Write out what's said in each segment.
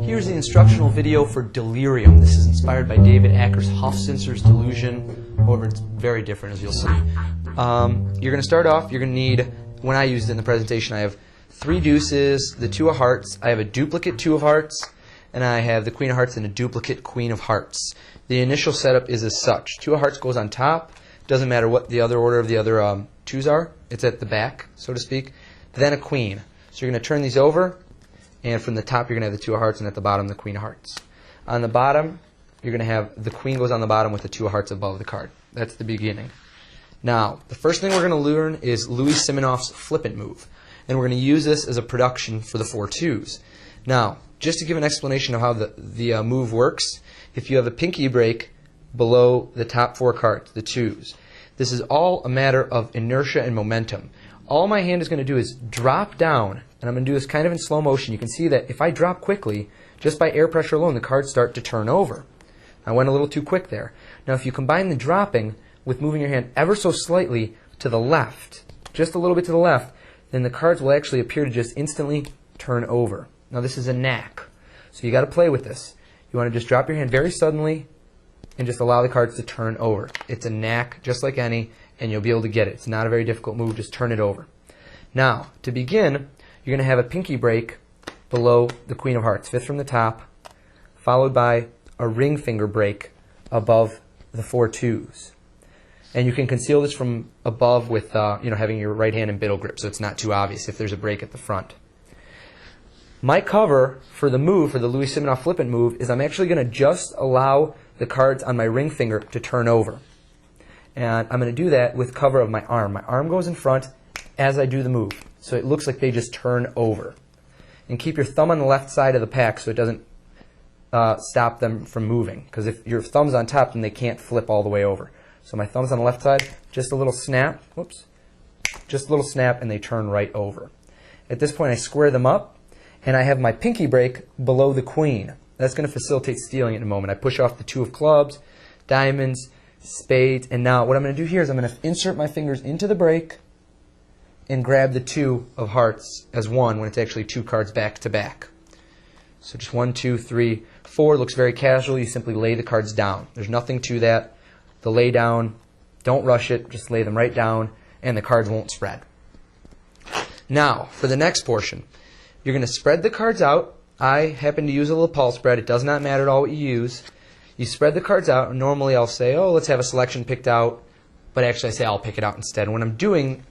Here's the instructional video for Delirium. This is inspired by David Acker's Hofstadter's delusion. However, it's very different, as you'll see. You're going to start off, you're going to need, when I used it in the presentation, I have 3 deuces, the 2 of hearts, I have a duplicate 2 of hearts, and I have the queen of hearts and a duplicate queen of hearts. The initial setup is as such. 2 of hearts goes on top. Doesn't matter what the other order of the other 2s are. It's at the back, so to speak. Then a queen. So you're going to turn these over, and from the top you're going to have the 2 of hearts, and at the bottom the queen of hearts. On the bottom, you're going to have the queen goes on the bottom with the 2 of hearts above the card. That's the beginning. Now, the first thing we're going to learn is Louis Simonoff's flippant move. And we're going to use this as a production for the 4 2s. Now, just to give an explanation of how the move works, if you have a pinky break below the top 4 cards, the 2s, this is all a matter of inertia and momentum. All my hand is going to do is drop down, and I'm going to do this kind of in slow motion. You can see that if I drop quickly, just by air pressure alone, the cards start to turn over. I went a little too quick there. Now, if you combine the dropping with moving your hand ever so slightly to the left, just a little bit to the left, then the cards will actually appear to just instantly turn over. Now, this is a knack, so you got to play with this. You want to just drop your hand very suddenly and just allow the cards to turn over. It's a knack, just like any, and you'll be able to get it. It's not a very difficult move. Just turn it over. Now, to begin, you're going to have a pinky break below the queen of hearts, 5th from the top, followed by a ring finger break above the 4 2s. And you can conceal this from above with having your right hand in biddle grip, so it's not too obvious if there's a break at the front. My cover for the move, for the Louis Simonoff flippant move, is I'm actually going to just allow the cards on my ring finger to turn over. And I'm going to do that with cover of my arm. My arm goes in front as I do the move, so it looks like they just turn over. And keep your thumb on the left side of the pack so it doesn't stop them from moving, because if your thumb's on top, then they can't flip all the way over. So my thumb's on the left side, just a little snap, whoops, just a little snap, and they turn right over. At this point, I square them up, and I have my pinky break below the queen. That's going to facilitate stealing it in a moment. I push off the 2 of clubs, diamonds, spades, and now what I'm going to do here is I'm going to insert my fingers into the break and grab the 2 of hearts as one when it's actually 2 cards back to back. So just 1, 2, 3, 4 looks very casual. You simply lay the cards down. There's nothing to that. The lay down, don't rush it, just lay them right down, and the cards won't spread. Now, for the next portion, you're going to spread the cards out. I happen to use a little pulse spread. It does not matter at all what you use. You spread the cards out, and normally I'll say, oh, let's have a selection picked out, but actually I say I'll pick it out instead. When I'm doing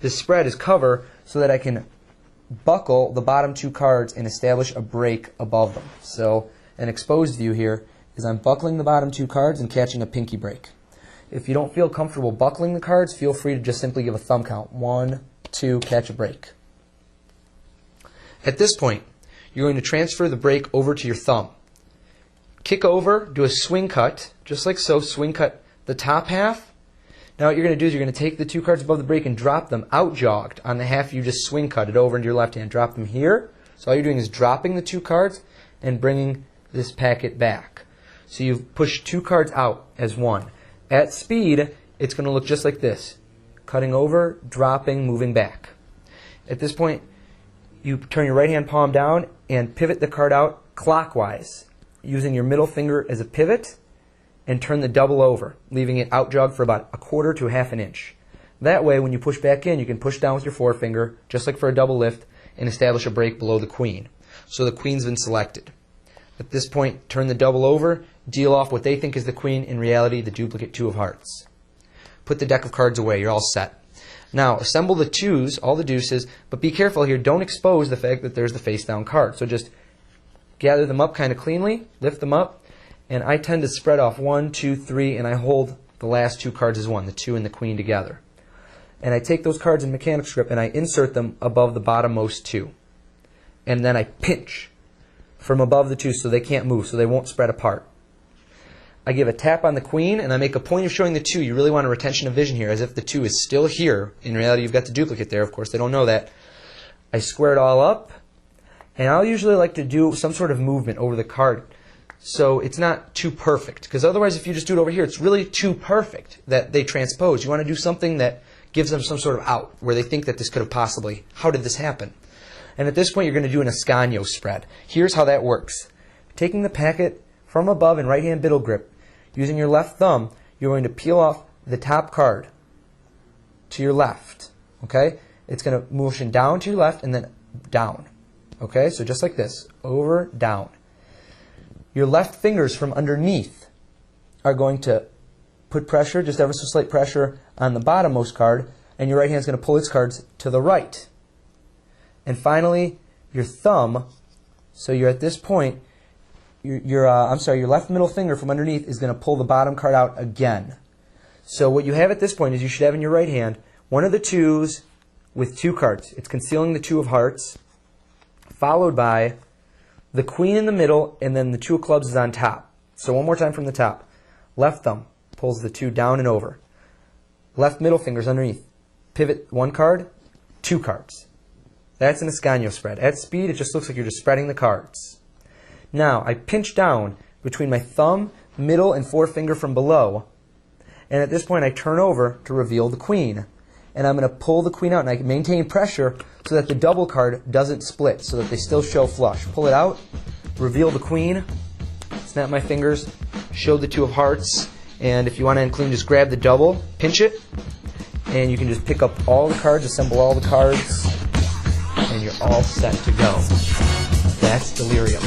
this spread is cover so that I can buckle the bottom 2 cards and establish a break above them. So an exposed view here is I'm buckling the bottom 2 cards and catching a pinky break. If you don't feel comfortable buckling the cards, feel free to just simply give a thumb count. 1, 2, catch a break. At this point, you're going to transfer the break over to your thumb. Kick over, do a swing cut, just like so, swing cut the top half. Now what you're going to do is you're going to take the 2 cards above the break and drop them out jogged on the half you just swing cut it over into your left hand. Drop them here. So all you're doing is dropping the 2 cards and bringing this packet back. So you've pushed 2 cards out as one. At speed, it's going to look just like this. Cutting over, dropping, moving back. At this point, you turn your right hand palm down and pivot the card out clockwise, using your middle finger as a pivot, and turn the double over, leaving it out jogged for about 1/4 to 1/2 inch. That way, when you push back in, you can push down with your forefinger, just like for a double lift, and establish a break below the queen. So the queen's been selected. At this point, turn the double over, deal off what they think is the queen, in reality, the duplicate 2 of hearts. Put the deck of cards away. You're all set. Now, assemble the 2s, all the deuces, but be careful here. Don't expose the fact that there's the face-down card. So just gather them up kind of cleanly, lift them up, and I tend to spread off 1, 2, 3, and I hold the last 2 cards as one, the 2 and the queen together. And I take those cards in mechanics grip and I insert them above the bottommost 2. And then I pinch from above the 2 so they can't move, so they won't spread apart. I give a tap on the queen, and I make a point of showing the 2. You really want a retention of vision here, as if the 2 is still here. In reality, you've got the duplicate there. Of course, they don't know that. I square it all up, and I'll usually like to do some sort of movement over the card so it's not too perfect. Because otherwise, if you just do it over here, it's really too perfect that they transpose. You want to do something that gives them some sort of out, where they think that this could have possibly, how did this happen? And at this point, you're going to do an escaño spread. Here's how that works. taking the packet from above in right hand biddle grip, using your left thumb, you're going to peel off the top card to your left. Okay? It's going to motion down to your left and then down. Okay? So just like this. Over, down. Your left fingers from underneath are going to put pressure, just ever so slight pressure, on the bottommost card, and your right hand is going to pull its cards to the right. And finally, your thumb, so you're at this point, your left middle finger from underneath is going to pull the bottom card out again. So what you have at this point is you should have in your right hand one of the twos with two cards. It's concealing the two of hearts, followed by the queen in the middle, and then the two of clubs is on top. So one more time from the top. Left thumb pulls the two down and over. Left middle finger's underneath. Pivot one card, two cards. That's an escaño spread. At speed, it just looks like you're just spreading the cards. Now, I pinch down between my thumb, middle, and forefinger from below. And at this point, I turn over to reveal the queen. And I'm going to pull the queen out, and I can maintain pressure so that the double card doesn't split, so that they still show flush. Pull it out, reveal the queen, snap my fingers, show the two of hearts, and if you want to end clean, just grab the double, pinch it, and you can just pick up all the cards, assemble all the cards, and you're all set to go. That's Delirium.